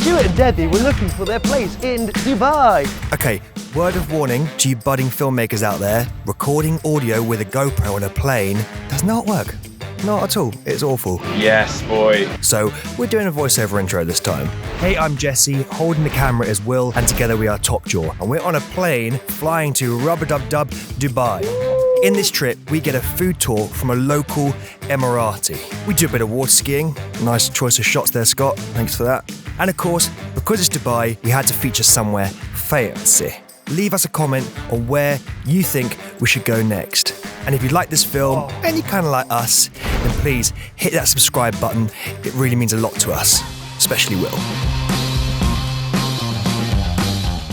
Stuart and Debbie were looking for their place in Dubai. Okay, word of warning to you budding filmmakers out there, recording audio with a GoPro on a plane does not work. Not at all, it's awful. Yes, boy. So, we're doing a voiceover intro this time. Hey, I'm Jesse, holding the camera is Will, and together we are Top Jaw. And we're on a plane flying to Rub-a-Dub-Dub, Dubai. In this trip, we get a food tour from a local Emirati. We do a bit of water skiing. Nice choice of shots there, Scott. Thanks for that. And of course, because it's Dubai, we had to feature somewhere fancy. Leave us a comment on where you think we should go next. And if you like this film and you kind of like us, then please hit that subscribe button. It really means a lot to us, especially Will.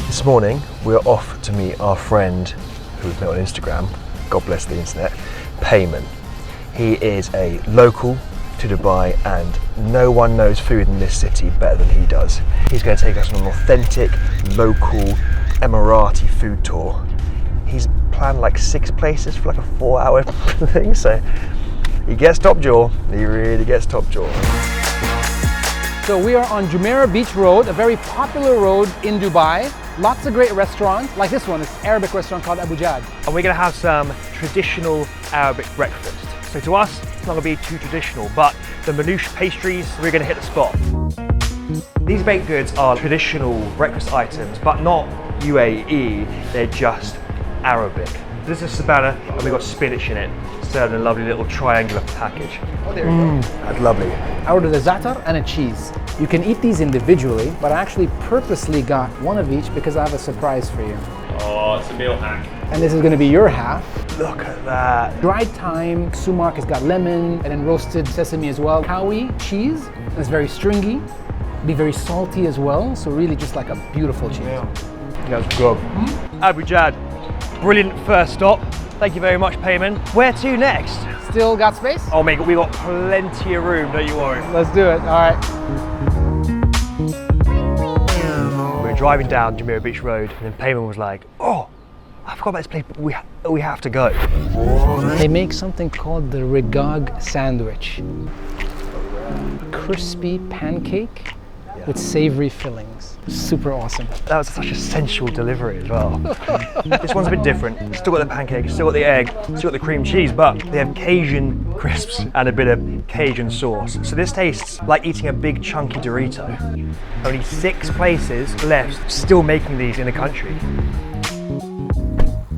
This morning, we're off to meet our friend who we've met on Instagram. God bless the internet, Peyman. He is a local to Dubai and no one knows food in this city better than he does. He's going to take us on an authentic, local Emirati food tour. He's planned like 6 places for like a 4-hour thing, so he gets top jaw. He really gets top jaw. So we are on Jumeirah Beach Road, a very popular road in Dubai. Lots of great restaurants, like this one, this Arabic restaurant called Abu Jad. And we're going to have some traditional Arabic breakfast. So to us, it's not going to be too traditional, but the manouche pastries, we're going to hit the spot. These baked goods are traditional breakfast items, but not UAE, they're just Arabic. This is sabana, and we've got spinach in it, served in a lovely little triangular package. Oh, there you go. That's lovely. I ordered a za'atar and a cheese. You can eat these individually, but I actually purposely got one of each because I have a surprise for you. Oh, it's a meal hack. And this is going to be your half. Look at that. Dried thyme, sumac has got lemon, and then roasted sesame as well. Kawi cheese, it's very stringy, be very salty as well, so really just like a beautiful cheese. That's good. Abu Jad, brilliant first stop. Thank you very much, Peyman. Where to next? Still got space? Oh mate, we got plenty of room, don't you worry. Let's do it, all right. We were driving down Jumeirah Beach Road, and then Peyman was like, oh, I forgot about this place, but we have to go. They make something called the regag sandwich. A crispy pancake with savory fillings. Super awesome. That was such a sensual delivery as well. This one's a bit different. Still got the pancake, still got the egg, still got the cream cheese, but they have Cajun crisps and a bit of Cajun sauce. So this tastes like eating a big chunky Dorito. Only 6 places left still making these in the country.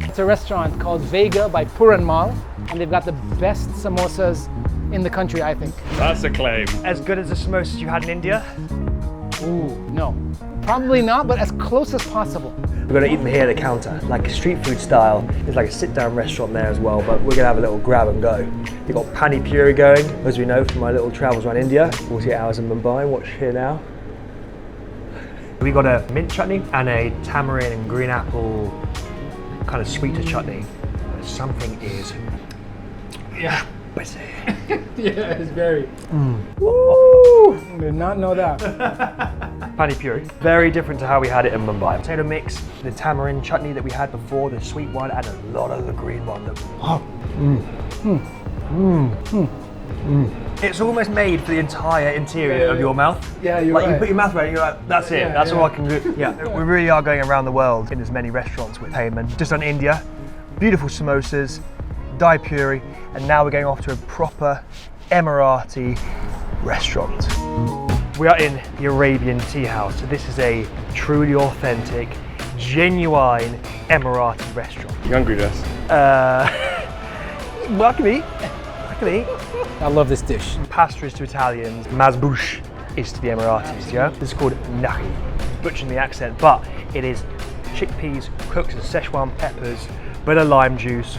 It's a restaurant called Vega by Puranmal, and they've got the best samosas in the country, I think. That's a claim. As good as the samosas you had in India? Ooh, no. Probably not, but as close as possible. We're gonna eat them here at the counter, like street food style. There's like a sit-down restaurant there as well, but we're gonna have a little grab and go. We've got pani puri going, as we know from my little travels around India. 48 hours in Mumbai, watch here now. We got a mint chutney and a tamarind and green apple kind of sweeter chutney. Something is spicy. Yeah, it's very. Woo! Did not know that. Pani puri, very different to how we had it in Mumbai. Potato mix, the tamarind chutney that we had before, the sweet one, and a lot of the green one. It's almost made for the entire interior of your mouth. Yeah, you're like right. you put your mouth around it, you're like, that's it, that's all I can do. Yeah, we really are going around the world in as many restaurants with Peyman. Just on India, beautiful samosas, dai puri, and now we're going off to a proper Emirati restaurant. We are in the Arabian tea house, so this is a truly authentic, genuine Emirati restaurant. You hungry, Jess? Well, I can eat. I love this dish. Pasta is to Italians, mazbouche is to the Emiratis, yeah? This is called nahi, butchering the accent, but it is chickpeas cooked in Szechuan peppers, bit of lime juice.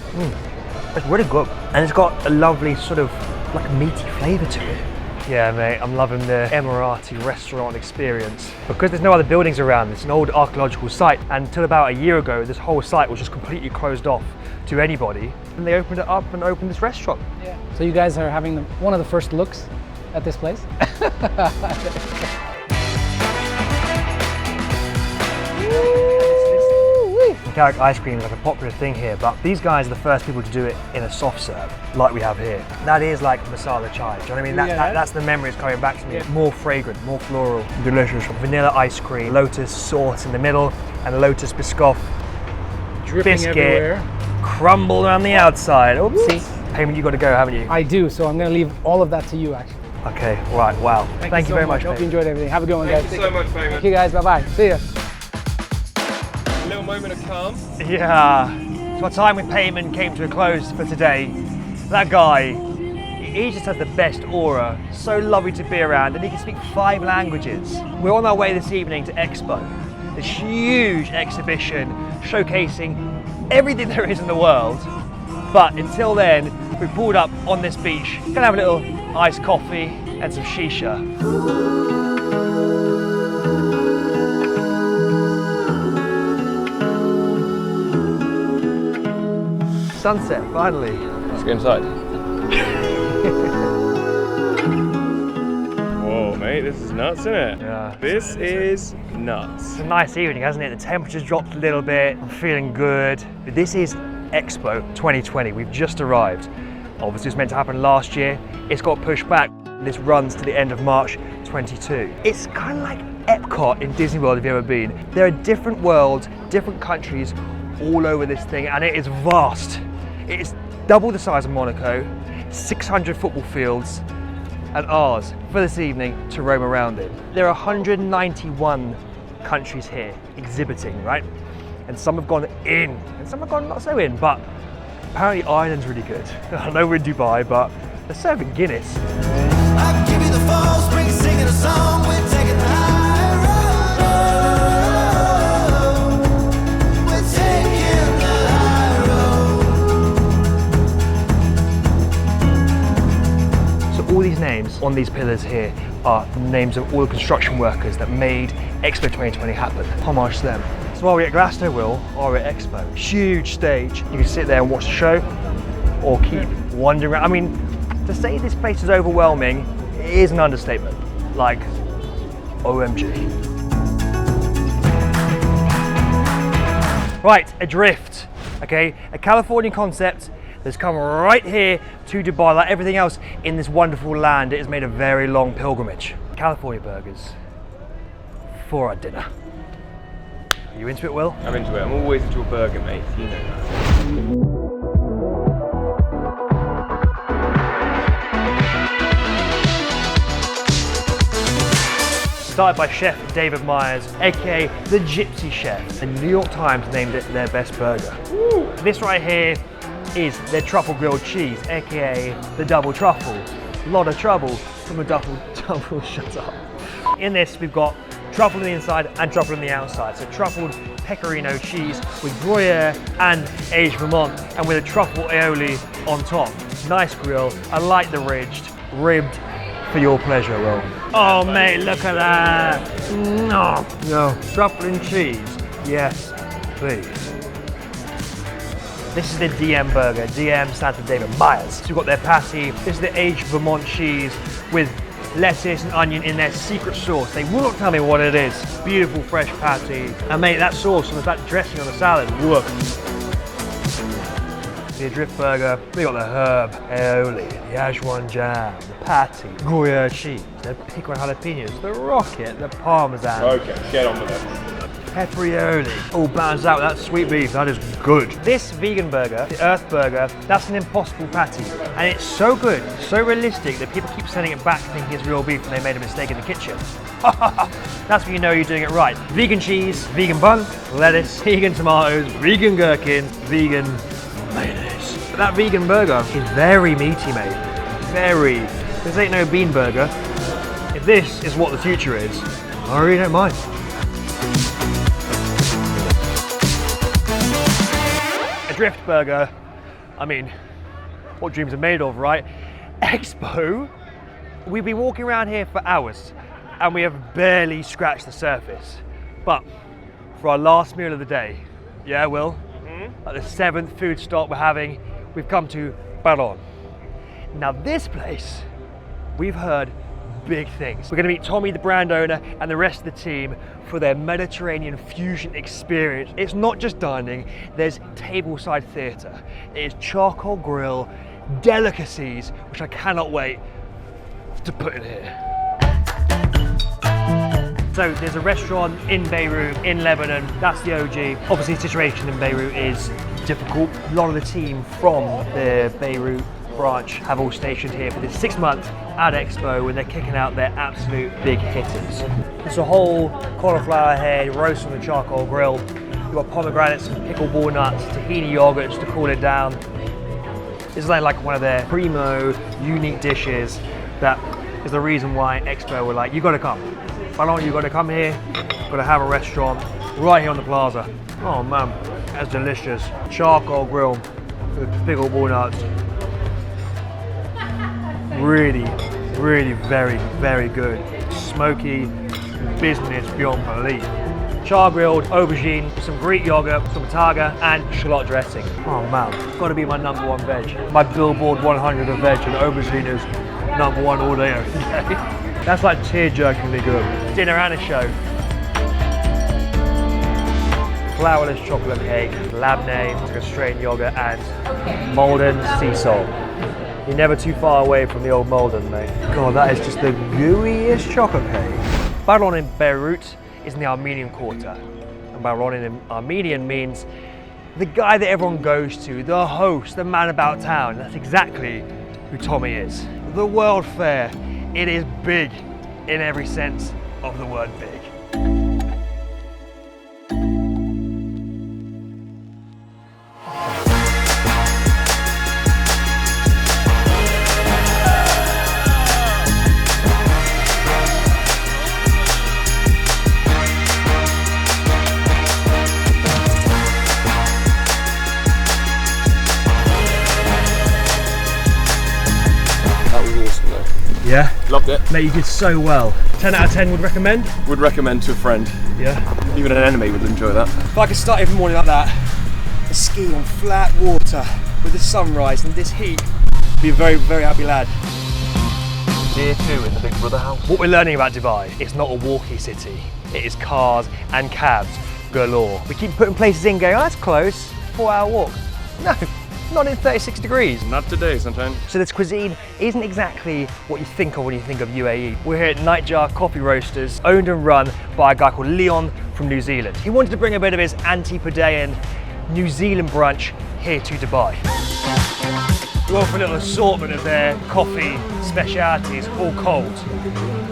It's really good. And it's got a lovely sort of like meaty flavour to it. Yeah mate, I'm loving the Emirati restaurant experience. Because there's no other buildings around, it's an old archaeological site, and until about a year ago this whole site was just completely closed off to anybody, and they opened it up and opened this restaurant. Yeah. So you guys are having one of the first looks at this place? Karak ice cream is like a popular thing here, but these guys are the first people to do it in a soft serve, like we have here. That is like masala chai, do you know what I mean? That's the memories coming back to me. Yeah. More fragrant, more floral, delicious. Vanilla ice cream, lotus sauce in the middle, and lotus biscoff. Dripping biscuit, everywhere. Crumbled around the outside. Oopsie. Peyman, you got to go, haven't you? I do, so I'm going to leave all of that to you, actually. Okay, right, wow. Thank you very much, Hope you enjoyed everything. Have a good one, guys. Thank you so much, Peyman. Thank you, guys. Bye-bye. See ya. A little moment of calm. Yeah. So our time with Peyman came to a close for today. That guy, he just has the best aura. So lovely to be around, and he can speak 5 languages. We're on our way this evening to Expo, this huge exhibition showcasing everything there is in the world. But until then, we pulled up on this beach. Gonna have a little iced coffee and some shisha. Sunset, finally. Let's go inside. Whoa, mate, this is nuts, isn't it? Yeah. This is nuts. It's a nice evening, hasn't it? The temperature's dropped a little bit. I'm feeling good. This is Expo 2020. We've just arrived. Obviously, it was meant to happen last year. It's got pushed back. This runs to the end of March 22. It's kind of like Epcot in Disney World, if you've ever been. There are different worlds, different countries all over this thing, and it is vast. It is double the size of Monaco, 600 football fields, and ours for this evening to roam around in. There are 191 countries here exhibiting, right? And some have gone in, and some have gone not so in, but apparently Ireland's really good. I know we're in Dubai, but they're serving Guinness. I'll give you the fall, spring singing a song, we're taking the high road. We're taking the high road. So all these names on these pillars here are the names of all the construction workers that made Expo 2020 happen. Homage to them. So while we're at Glasgow, Will, or at Expo, huge stage. You can sit there and watch the show, or keep wandering around. I mean, to say this place is overwhelming is an understatement. Like, OMG. Right, Adrift, okay? A Californian concept that's come right here to Dubai. Like everything else in this wonderful land, it has made a very long pilgrimage. California burgers for our dinner. Are you into it, Will? I'm into it. I'm always into a burger, mate. You know that. Started by Chef David Myers, aka the Gypsy Chef. The New York Times named it their best burger. Woo. This right here is their truffle grilled cheese, aka the double truffle. A lot of trouble from a double shut up. In this we've got truffle on the inside and truffle on the outside. So truffled pecorino cheese with Gruyere and aged Vermont, and with a truffle aioli on top. Nice grill. I like the ribbed for your pleasure, Will. Oh mate, look at that. No, truffle and cheese. Yes, please. This is the DM burger. DM stands for David Myers. So you've got their patty. This is the aged Vermont cheese with lettuce and onion in their secret sauce. They will not tell me what it is. Beautiful fresh patty. And mate, that sauce and that dressing on the salad, woof. The Adrift burger, we got the herb, aioli, the Ajwan jam, the patty, Gruyere cheese, the pickled jalapenos, the rocket, the parmesan. Okay, get on with it. Peppery aioli, all balanced out with that sweet beef, that is good. This vegan burger, the Earth burger, that's an impossible patty. And it's so good, so realistic that people keep sending it back thinking it's real beef and they made a mistake in the kitchen. That's when you know you're doing it right. Vegan cheese, vegan bun, lettuce, vegan tomatoes, vegan gherkins, vegan mayonnaise. That vegan burger is very meaty, mate. Very. This ain't no bean burger. If this is what the future is, I really don't mind. Adrift burger, I mean, what dreams are made of, right? Expo, we've been walking around here for hours and we have barely scratched the surface. But for our last meal of the day, yeah, Will, at the 7th food stop we're having, we've come to Borro. Now this place, we've heard big things. We're going to meet Tommy, the brand owner, and the rest of the team for their Mediterranean fusion experience. It's not just dining, there's tableside theatre. It is charcoal grill, delicacies, which I cannot wait to put in here. So there's a restaurant in Beirut, in Lebanon, that's the OG. Obviously the situation in Beirut is difficult. A lot of the team from the Beirut branch have all stationed here for this 6 months at Expo, and they're kicking out their absolute big hitters. It's a whole cauliflower head roast on the charcoal grill. You've got pomegranates and pickled walnuts, tahini yogurts to cool it down. This is like one of their primo, unique dishes that is the reason why Expo were like, you gotta come. You gotta come here, gotta have a restaurant right here on the plaza. Oh man, that's delicious. Charcoal grill with pickled walnuts. Really, really very, very good. Smoky business beyond belief. Char grilled aubergine, some Greek yogurt, some targa, and shallot dressing. Oh man, it's gotta be my #1 veg. My Billboard 100 of veg, and aubergine is #1 all day, every day. That's like tear-jerkingly good. Dinner and a show. Flourless chocolate cake, labneh, Australian yogurt, and Malden sea salt. You're never too far away from the old Malden, mate. God, that is just the gooeyest chocolate cake. Bahrain in Beirut is in the Armenian quarter. And Bahrain in Armenian means the guy that everyone goes to, the host, the man about town. That's exactly who Tommy is. The World Fair. It is big in every sense of the word big. Yeah? Loved it. Mate, you did so well. 10 out of 10 would recommend? Would recommend to a friend. Yeah. Even an enemy would enjoy that. If I could start every morning like that, a ski on flat water with the sunrise and this heat, be a very, very happy lad. Year 2 in the Big Brother house. What we're learning about Dubai, it's not a walkie city. It is cars and cabs galore. We keep putting places in going, oh, that's close, 4-hour walk. No, not in 36 degrees. Not today, sunshine. So this cuisine isn't exactly what you think of when you think of UAE. We're here at Nightjar Coffee Roasters, owned and run by a guy called Leon from New Zealand. He wanted to bring a bit of his antipodean New Zealand brunch here to Dubai. We offer a little assortment of their coffee specialities, all cold.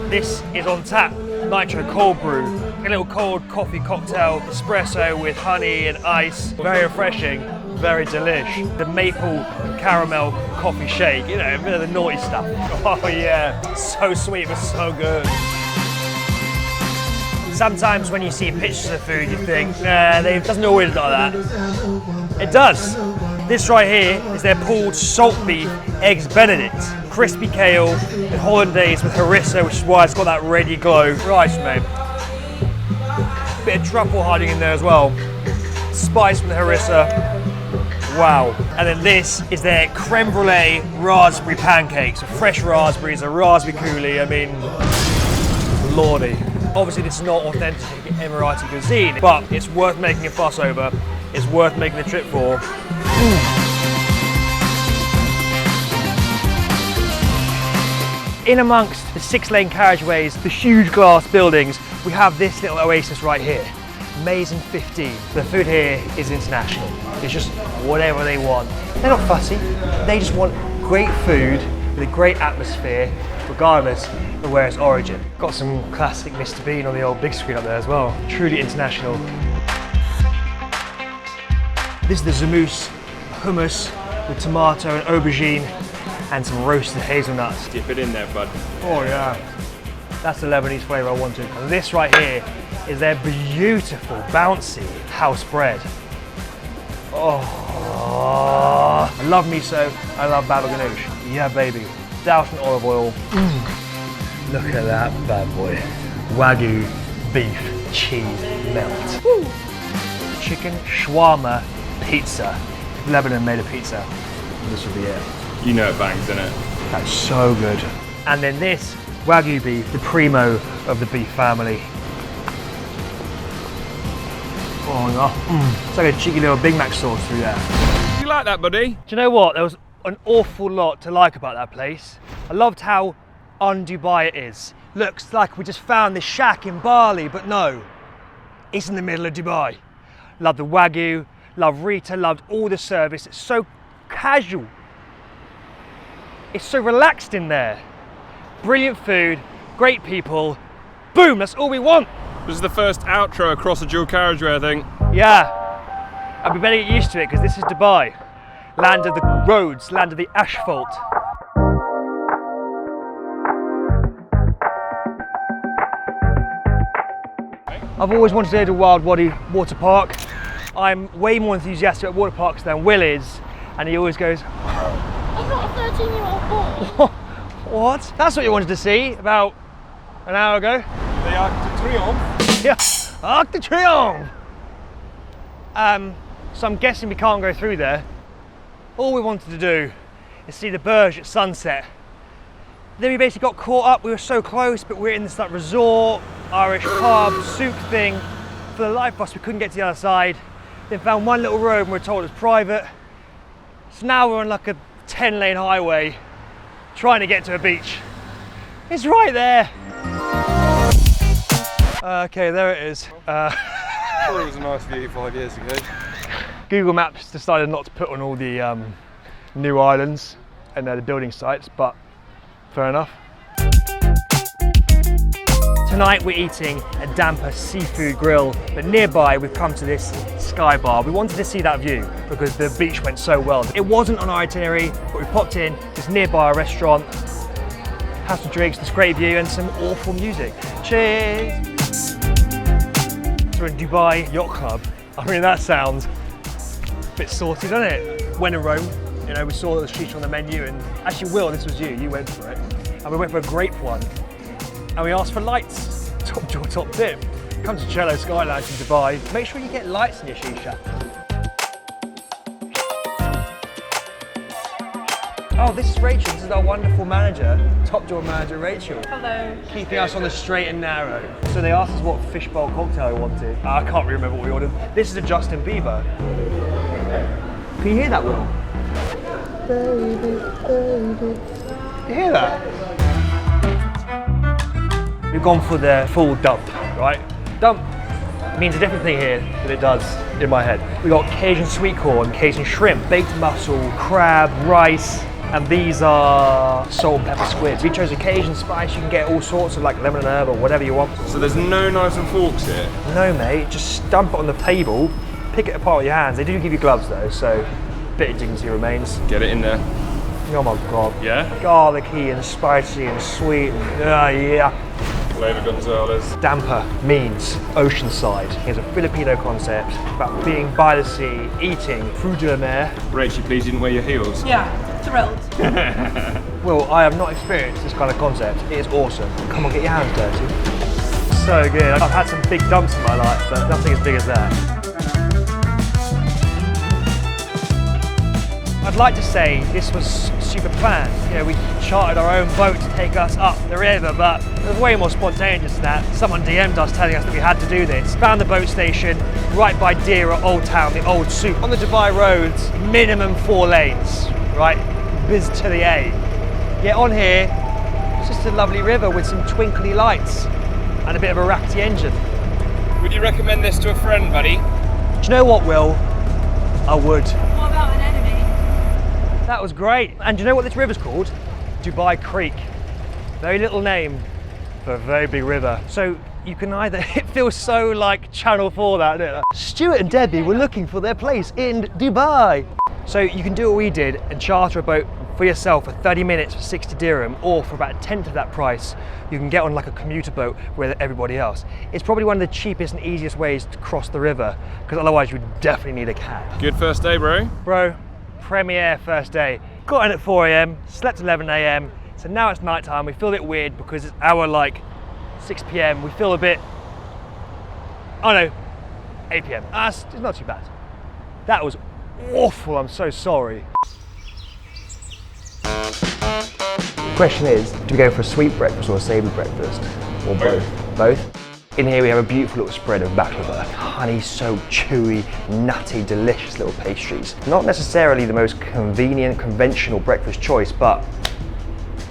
This is on tap, Nitro Cold Brew. A little cold coffee cocktail, espresso with honey and ice. Very refreshing, very delish. The maple caramel coffee shake, you know, a bit of the naughty stuff. Oh yeah, so sweet but so good. Sometimes when you see pictures of food, you think, nah, it doesn't always look like that. It does. This right here is their pulled salt beef eggs Benedict. Crispy kale and hollandaise with harissa, which is why it's got that reddy glow. Rice, mate. Bit of truffle hiding in there as well. Spice from the harissa. Wow. And then this is their creme brulee raspberry pancakes. So fresh raspberries, a raspberry coulis, I mean, lordy. Obviously this is not authentic Emirati cuisine, but it's worth making a fuss over. It's worth making the trip for. In amongst the 6-lane carriageways, the huge glass buildings, we have this little oasis right here. Maizen 15. The food here is international. It's just whatever they want. They're not fussy. They just want great food with a great atmosphere, regardless of where its origin. Got some classic Mr. Bean on the old big screen up there as well. Truly international. This is the zamous hummus with tomato and aubergine and some roasted hazelnuts. Dip it in there, bud. Oh yeah, that's the Lebanese flavour I wanted. And this right here is their beautiful, bouncy house bread. Oh, I love miso, I love baba ganoush. Yeah, baby. Doused in olive oil. Look at that bad boy. Wagyu beef cheese melt. Woo. Chicken shawarma pizza. If Lebanon made a pizza, this would be it. You know it bangs, innit? That's so good. And then this Wagyu beef, the primo of the beef family. Oh no, it's like a cheeky little Big Mac sauce through there. You like that, buddy? Do you know what? There was an awful lot to like about that place. I loved how un-Dubai it is. Looks like we just found this shack in Bali, but no, it's in the middle of Dubai. Love the Wagyu, love Rita, loved all the service. It's so casual. It's so relaxed in there. Brilliant food, great people. Boom, that's all we want. This is the first outro across a dual carriageway, I think. Yeah, and we better get used to it because this is Dubai. Land of the roads, land of the asphalt. I've always wanted to go to Wild Wadi water park. I'm way more enthusiastic at water parks than Will is, and he always goes, I'm not a 13-year-old boy. what? That's what you wanted to see about an hour ago? The Arc de Triomphe. Yeah, Arc de Triomphe! So I'm guessing we can't go through there. All we wanted to do is see the Burj at sunset. Then we basically got caught up. We were so close, but we were in this like resort, Irish pub, souk thing. For the life of us, we couldn't get to the other side. Then found one little road and we were told it was private. So now we're on like a 10-lane highway trying to get to a beach. It's right there. Okay, there it is. Thought it was a nice view 5 years ago. Google Maps decided not to put on all the new islands and the building sites, but fair enough. Tonight we're eating at Dampa Seafood Grill, but nearby we've come to this sky bar. We wanted to see that view because the beach went so well. It wasn't on our itinerary, but we popped in, just nearby a restaurant, had some drinks, this great view and some awful music. Cheers! So we're in Dubai Yacht Club. I mean, that sounds a bit saucy, doesn't it? When in Rome, you know, we saw the sushi on the menu and actually, Will, this was you went for it. And we went for a grape one. And we asked for lights. Top jaw, top tip. Come to Cielo Sky Lounge in Dubai. Make sure you get lights in your shisha. Oh, this is Rachel. This is our wonderful manager, top drawer manager Rachel. Hello. Keeping us on the straight and narrow. So they asked us what fishbowl cocktail we wanted. I can't remember what we ordered. This is a Justin Bieber. Can you hear that, Will? Baby, baby. You hear that? We've gone for the full dump, right? Dump means a different thing here than it does in my head. We got Cajun sweet corn, Cajun shrimp, baked mussel, crab, rice, and these are salt and pepper squids. We chose a Cajun spice. You can get all sorts of like lemon and herb or whatever you want. So there's no knives and forks here? No, mate, just dump it on the table, pick it apart with your hands. They do give you gloves though, so a bit of dignity remains. Get it in there. Oh my God. Yeah? Garlicky and spicy and sweet. Yeah. Flavor Gonzalez. Dampa means oceanside. It's a Filipino concept about being by the sea, eating fruit de la mer. Rachel, please didn't wear your heels. Yeah, thrilled. Well, I have not experienced this kind of concept. It is awesome. Come on, get your hands dirty. So good. I've had some big dumps in my life, but nothing as big as that. I'd like to say this was super planned. You know, we chartered our own boat to take us up the river, but it was way more spontaneous than that. Someone DM'd us telling us that we had to do this. Found the boat station right by Dira Old Town, the old souk. On the Dubai roads, minimum 4 lanes, right? Biz to the A. Yet on here, it's just a lovely river with some twinkly lights and a bit of a rackety engine. Would you recommend this to a friend, buddy? Do you know what, Will? I would. What about an enemy? That was great. And do you know what this river's called? Dubai Creek. Very little name for a very big river. So you can either, it feels so like Channel 4 that, doesn't it? Stuart and Debbie were looking for their place in Dubai. So you can do what we did and charter a boat for yourself for 30 minutes for 60 dirham, or for about a tenth of that price, you can get on like a commuter boat with everybody else. It's probably one of the cheapest and easiest ways to cross the river, because otherwise you would definitely need a cab. Good first day, bro. Bro, premiere first day. Got in at 4 AM, slept 11 AM, so now it's night time. We feel a bit weird because it's our like 6 PM. We feel a bit, oh no, 8 PM. It's not too bad. That was awful, I'm so sorry. Question is, do we go for a sweet breakfast or a savoury breakfast? Or both? Both? In here we have a beautiful little spread of baklava. Honey-soaked, chewy, nutty, delicious little pastries. Not necessarily the most convenient, conventional breakfast choice, but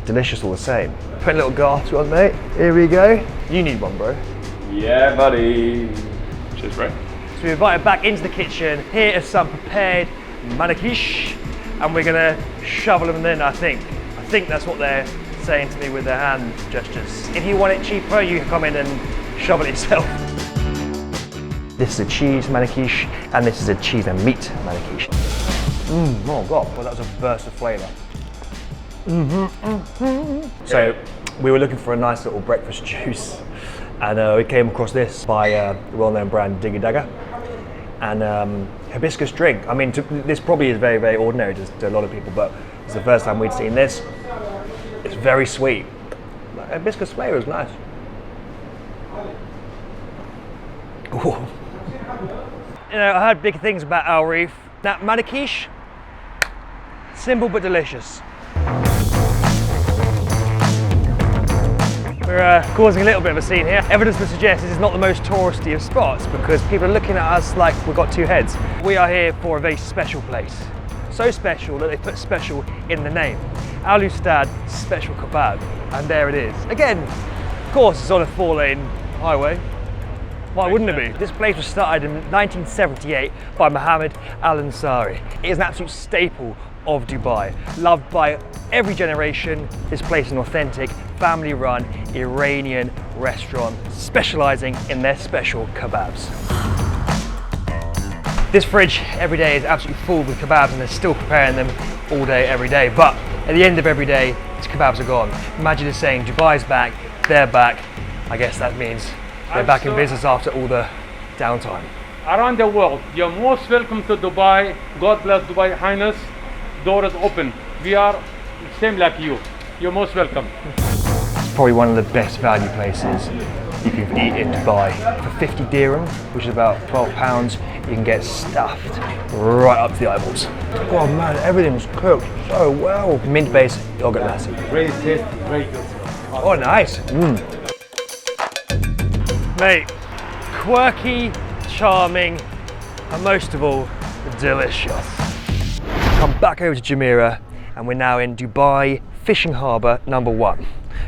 delicious all the same. Put a little garter on, mate. Here we go. You need one, bro. Yeah, buddy. Cheers, bro. So we invited back into the kitchen. Here is some prepared manakish, and we're gonna shovel them in, I think. I think that's what they're saying to me with their hand gestures. If you want it cheaper, you can come in and shovel it yourself. This is a cheese manakish, and this is a cheese and meat manakish. Oh God, well that was a burst of flavour. So we were looking for a nice little breakfast juice, and we came across this by the well-known brand Diggy Dagger, and hibiscus drink. I mean, this probably is very, very ordinary to a lot of people, but it's the first time we'd seen this. It's very sweet. Hibiscus flavour is nice. Ooh. You know, I heard big things about Al Reef. That manakish, simple but delicious. We're causing a little bit of a scene here. Evidence would suggest this is not the most touristy of spots because people are looking at us like we've got two heads. We are here for a very special place. So special that they put special in the name. Al Ustad Special Kabab, and there it is. Again, of course it's on a 4-lane highway. Why wouldn't it be? This place was started in 1978 by Mohammad Al Ansari. It is an absolute staple of Dubai. Loved by every generation, this place is an authentic, family-run Iranian restaurant specialising in their special kebabs. This fridge every day is absolutely full with kebabs and they're still preparing them all day, every day. But at the end of every day, these kebabs are gone. Imagine us saying Dubai's back, they're back. I guess that means they're back in business after all the downtime. Around the world, you're most welcome to Dubai. God bless Dubai Highness. Door is open. We are same like you. You're most welcome. It's probably one of the best value places you can eat in Dubai. For 50 dirham, which is about £12, you can get stuffed right up to the eyeballs. Oh man, everything's cooked so well. Mint-based yogurt lassi. Very tasty, very good. Oh, nice. Mate, quirky, charming, and most of all, delicious. Come back over to Jumeirah, and we're now in Dubai Fishing Harbour #1.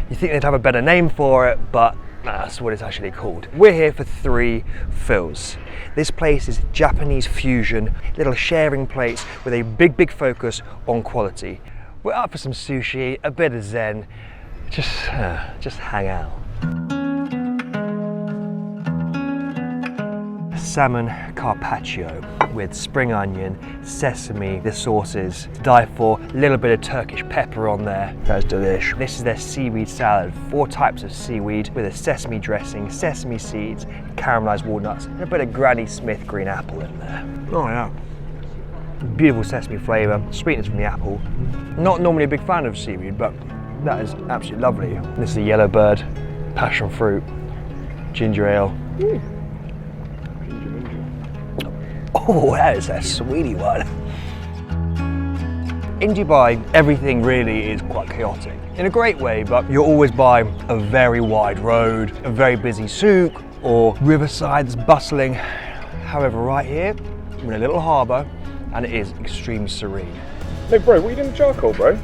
You think they'd have a better name for it, but that's what it's actually called. We're here for 3 fills. This place is Japanese fusion, little sharing plates with a big focus on quality. We're up for some sushi, a bit of zen, just hang out. Salmon carpaccio with spring onion, sesame, the sauces to die for, a little bit of Turkish pepper on there. That's delish. This is their seaweed salad, 4 types of seaweed with a sesame dressing, sesame seeds, caramelized walnuts, and a bit of Granny Smith green apple in there. Oh yeah. Beautiful sesame flavour, sweetness from the apple. Not normally a big fan of seaweed, but that is absolutely lovely. This is a yellow bird, passion fruit, ginger ale. Oh, that is a sweetie one. In Dubai, everything really is quite chaotic. In a great way, but you're always by a very wide road, a very busy souk, or riverside that's bustling. However, right here, we're in a little harbour, and it is extremely serene. Hey bro, what are you doing with charcoal, bro?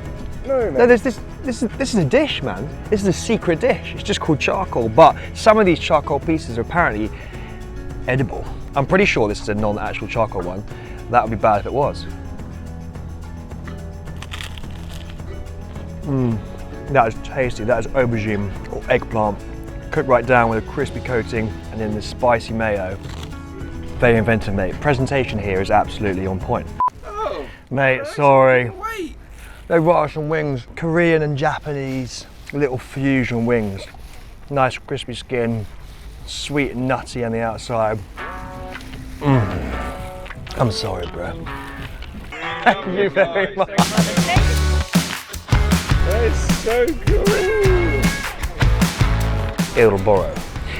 No, man. No, this is a dish, man. This is a secret dish. It's just called charcoal, but some of these charcoal pieces are apparently edible. I'm pretty sure this is a non-actual charcoal one. That would be bad if it was. That is tasty. That is aubergine or eggplant, cooked right down with a crispy coating and then the spicy mayo. Very inventive, mate. Presentation here is absolutely on point. Oh, Mate, sorry. wait. They brought us some wings, Korean and Japanese little fusion wings. Nice crispy skin, sweet and nutty on the outside. I'm sorry, bro. Thank you very much. That's so cool. El Borro.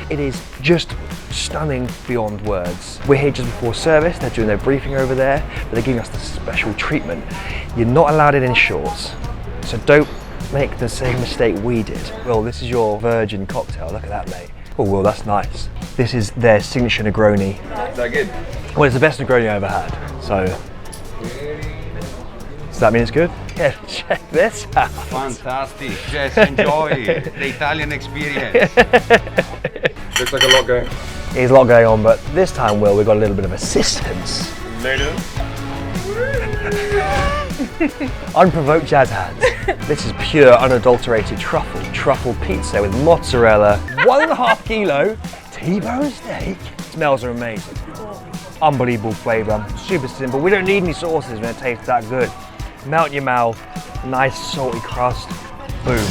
It is just stunning beyond words. We're here just before service. They're doing their briefing over there, but they're giving us the special treatment. You're not allowed it in shorts, so don't make the same mistake we did. Will, this is your virgin cocktail. Look at that, mate. Oh, Will, that's nice. This is their signature Negroni. Is that good? Well, it's the best Negroni I ever had. So, does that mean it's good? Yeah, check this out. Fantastic. Just enjoy the Italian experience. Looks like a lot going. There's a lot going on, but this time, Will, we've got a little bit of assistance. Later. Unprovoked jazz hands. This is pure, unadulterated truffle pizza with mozzarella, 1.5 kilo T-bone steak. Smells are amazing. Unbelievable flavour, super simple. We don't need any sauces when it tastes that good. Melt in your mouth, nice salty crust, boom.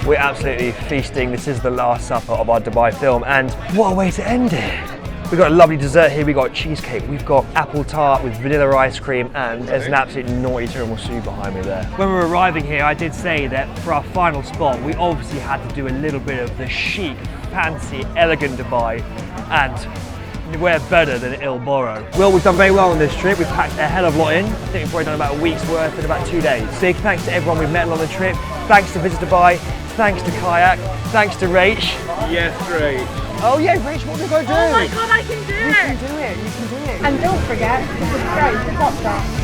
We're absolutely feasting. This is the last supper of our Dubai film, and what a way to end it. We've got a lovely dessert here. We've got cheesecake, we've got apple tart with vanilla ice cream, and there's an absolutely naughty tiramisu behind me there. When we were arriving here, I did say that for our final spot, we obviously had to do a little bit of the chic, fancy, elegant Dubai, and where better than Borro. Well, we've done very well on this trip. We've packed a hell of a lot in. I think we've probably done about a week's worth in about 2 days. Big thanks to everyone we've met along the trip. Thanks to Visit Dubai. Thanks to Kayak. Thanks to Rach. Yes, Rach. Oh yeah, Rach, what are we going to do? Oh my god, I can do it! You can do it, you can do it. And don't forget to subscribe to Podcast.